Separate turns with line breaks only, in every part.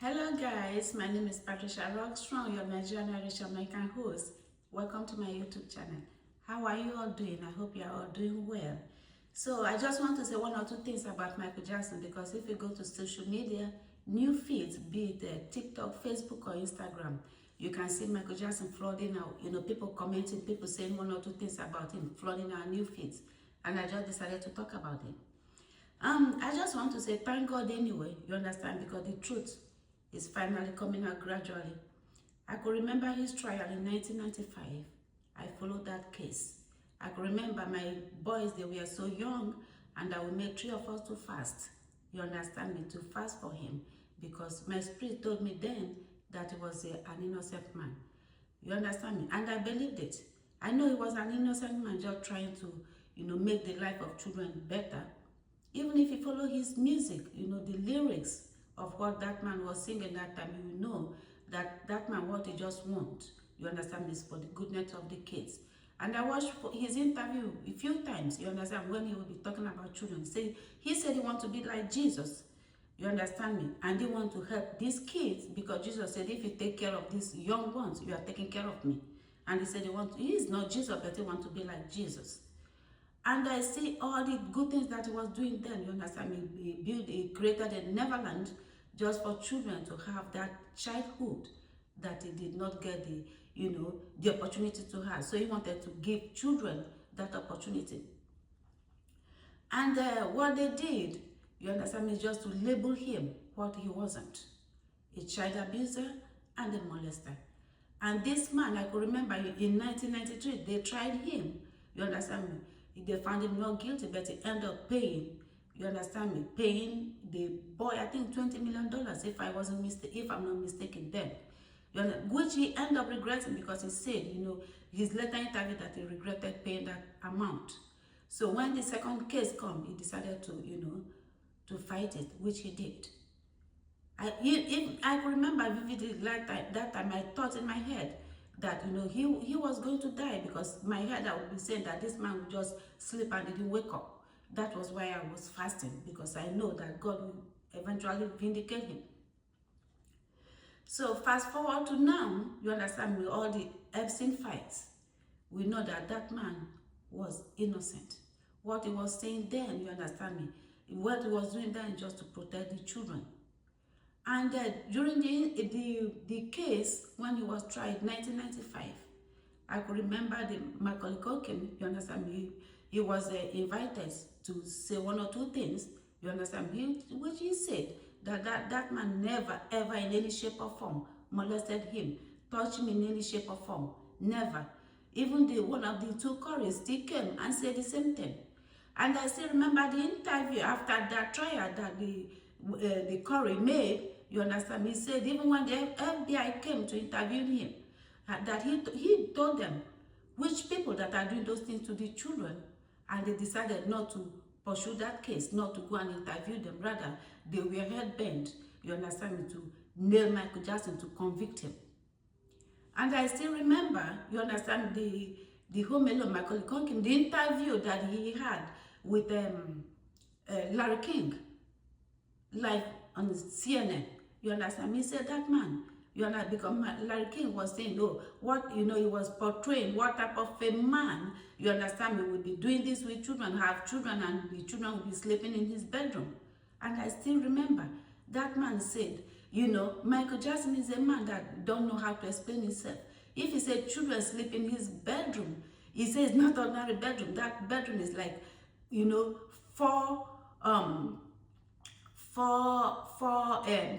Hello guys, my name is Patricia Rockstrong, your Nigerian Irish American host. Welcome to my YouTube channel. How are you all doing? I hope you are all doing well. So I just want to say one or two things about Michael Jackson, because if you go to social media, new feeds, be it TikTok, Facebook or Instagram, you can see Michael Jackson flooding out, people commenting, people saying one or two things about him, flooding our new feeds. And I just decided to talk about it. I just want to say thank God anyway, you understand, because the truth is finally coming out gradually. I could remember his trial in 1995. I followed that case. I could remember my boys, they were so young, and I would make 3 of us to fast. You understand me? To fast for him, because my spirit told me then that he was an innocent man. You understand me? And I believed it. I know he was an innocent man just trying to, make the life of children better. Even if you follow his music, the lyrics of what that man was singing that time, you know that that man, what he just wants, you understand, is for the goodness of the kids. And I watched his interview a few times, you understand, when he would be talking about children. He said he wants to be like Jesus, you understand me? And he wants to help these kids, because Jesus said, if you take care of these young ones, you are taking care of me. And he said he is not Jesus, but he wants to be like Jesus. And I see all the good things that he was doing then, you understand me? He created a Neverland just for children to have that childhood that he did not get the opportunity to have. So he wanted to give children that opportunity. And what they did, you understand me, is just to label him what he wasn't: a child abuser and a molester. And this man, I could remember in 1993, they tried him, you understand me? They found him not guilty, but he ended up paying, you understand me, paying the boy, I think $20 million, if I'm not mistaken then. Which he ended up regretting, because he said, his later interview, that he regretted paying that amount. So when the second case came, he decided to, to fight it, which he did. I remember vividly that time I thought in my head that he was going to die, because my head, I would be saying that this man would just sleep and didn't wake up. That was why I was fasting, because I know that God will eventually vindicate him. So fast forward to now, you understand, with all the Epstein fights, we know that that man was innocent. What he was saying then, you understand me, what he was doing then, just to protect the children. And during the case, when he was tried in 1995, I could remember the Macaulay Culkin, you understand me, he was invited to say one or two things, you understand me, which he said that man never, ever in any shape or form molested him, touched him in any shape or form, never. Even one of the two Corys still came and said the same thing. And I still remember the interview after that trial that the Corey made, you understand me, he said even when the FBI came to interview him, that he told them which people that are doing those things to the children, and they decided not to pursue that case, not to go and interview them. Rather, they were hell-bent, you understand me, to nail Michael Jackson, to convict him. And I still remember, you understand, the Home Alone, Macaulay Culkin, the interview that he had with Larry King, live on CNN. You understand me? He said that man, you understand, because Larry King was saying, oh, what, he was portraying what type of a man, you understand me, would be doing this with children, have children, and the children would be sleeping in his bedroom. And I still remember that man said, Michael Jackson is a man that don't know how to explain himself. If he said children sleep in his bedroom, he says not ordinary bedroom. That bedroom is like,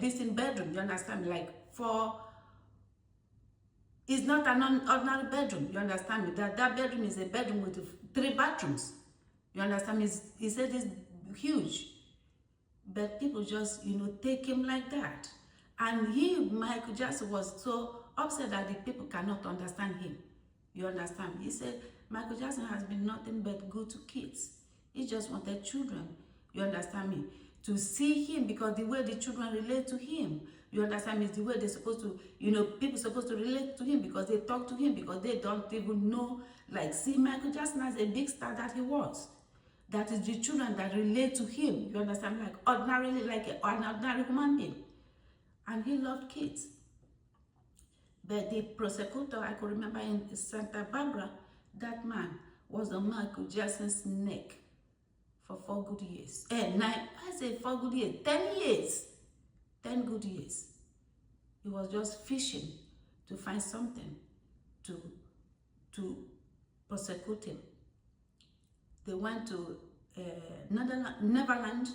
this in bedroom, you understand me, like it's not an ordinary bedroom, you understand me, that bedroom is a bedroom with 3 bathrooms, you understand me. He said it's huge, but people just take him like that. And Michael Jackson, was so upset that the people cannot understand him, you understand me. He said Michael Jackson has been nothing but good to kids. He just wanted children, you understand me, to see him, because the way the children relate to him, you understand me, is the way they're supposed to, people supposed to relate to him, because they talk to him, because they don't even know, like, see Michael Jackson as a big star that he was. That is the children that relate to him, you understand, like ordinarily, like an ordinary human being. and he loved kids. But the prosecutor, I could remember in Santa Barbara, that man was on Michael Jackson's neck for 4 good years. 4 good years, 10 years. 10 good years. He was just fishing to find something to prosecute him. They went to Neverland.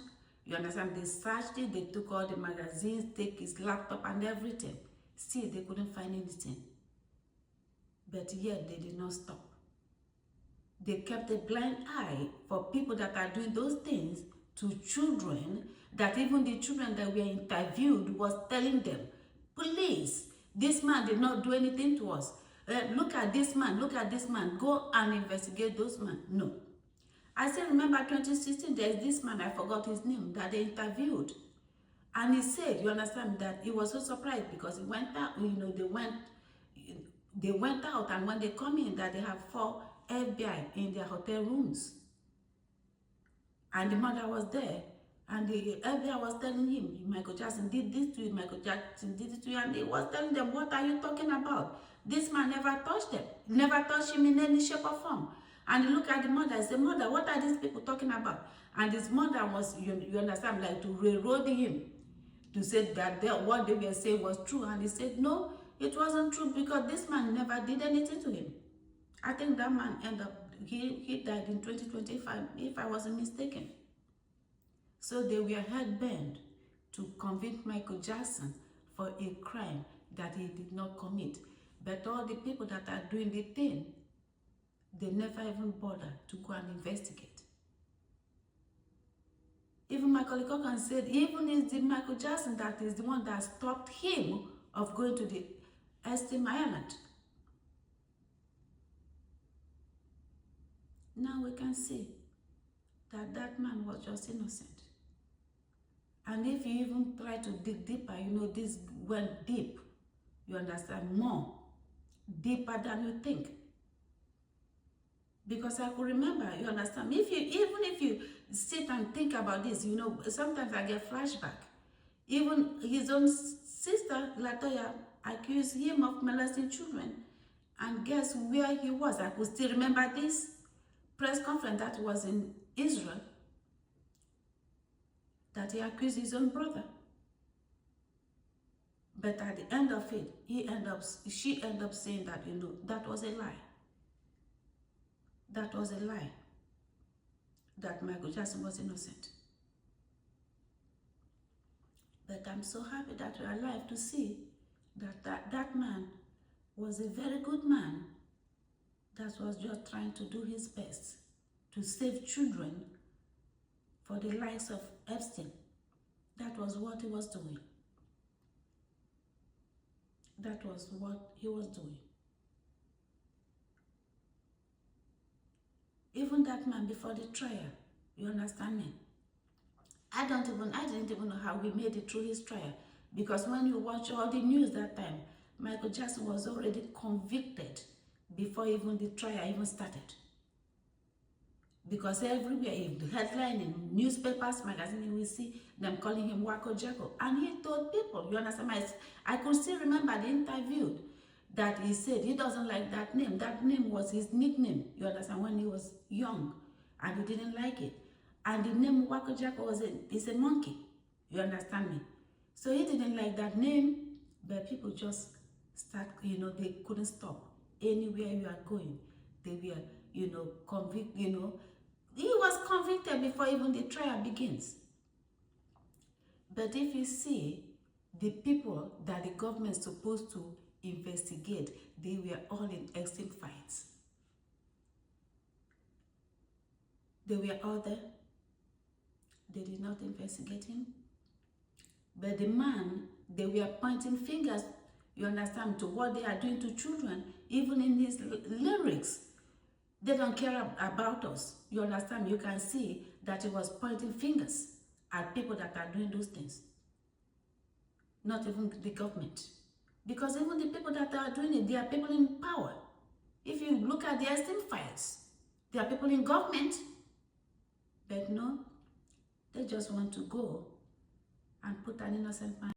You understand? They searched it, they took all the magazines, take his laptop and everything. Still, they couldn't find anything. But yet, they did not stop. They kept a blind eye for people that are doing those things to children, that even the children that were interviewed was telling them, please, this man did not do anything to us. Look at this man, go and investigate those men. No. I still remember 2016, there's this man, I forgot his name, that they interviewed. And he said, you understand, that he was so surprised because he went out, they went out, and when they come in, that they have 4 FBI in their hotel rooms. And the mother was there, and the FBI was telling him, Michael Jackson did this to you, Michael Jackson did it to you, and he was telling them, what are you talking about? This man never touched them, never touched him in any shape or form. And he looked at the mother and said, mother, what are these people talking about? And his mother was, you understand, like to railroad him, to say that what they were saying was true. And he said, no, it wasn't true, because this man never did anything to him. I think that man ended up, he died in 2025, if I wasn't mistaken. So they were hell-bent to convict Michael Jackson for a crime that he did not commit. But all the people that are doing the thing, they never even bother to go and investigate. Even Macaulay Culkin said, even it's the Michael Jackson that is the one that stopped him of going to the Epstein Island. Now we can see that that man was just innocent. And if you even try to dig deeper, you know, this went deep. You understand? More deeper than you think. Because I could remember, you understand, even if you sit and think about this, you know, sometimes I get flashback. Even his own sister, Latoya, accused him of molesting children. And guess where he was? I could still remember this press conference that was in Israel, that he accused his own brother. But at the end of it, she ended up saying that, you know, that was a lie. That was a lie. That Michael Jackson was innocent. But I'm so happy that we're alive to see that man was a very good man that was just trying to do his best to save children for the likes of Epstein. That was what he was doing. That was what he was doing. Even that man before the trial, you understand me? I didn't even know how he made it through his trial, because when you watch all the news that time, Michael Jackson was already convicted before even the trial even started. Because everywhere, in the headline, in newspapers, magazines, you will see them calling him Wacko Jacko. And he told people, you understand, I could still remember the interview that he said he doesn't like that name. That name was his nickname, you understand, when he was young, and he didn't like it. And the name Wacko Jacko is a monkey, you understand me? So he didn't like that name, but people just start, you know, they couldn't stop. Anywhere you are going, they were, you know, convict, you know. He was convicted before even the trial begins. But if you see, the people that the government is supposed to investigate, they were all in extreme fights. They were all there. They did not investigate him. But the man, they were pointing fingers, you understand, to what they are doing to children, even in his lyrics. They don't care about us. You understand? You can see that he was pointing fingers at people that are doing those things. Not even the government. Because even the people that are doing it, they are people in power. If you look at the Epstein files, they are people in government. But no, they just want to go and put an innocent man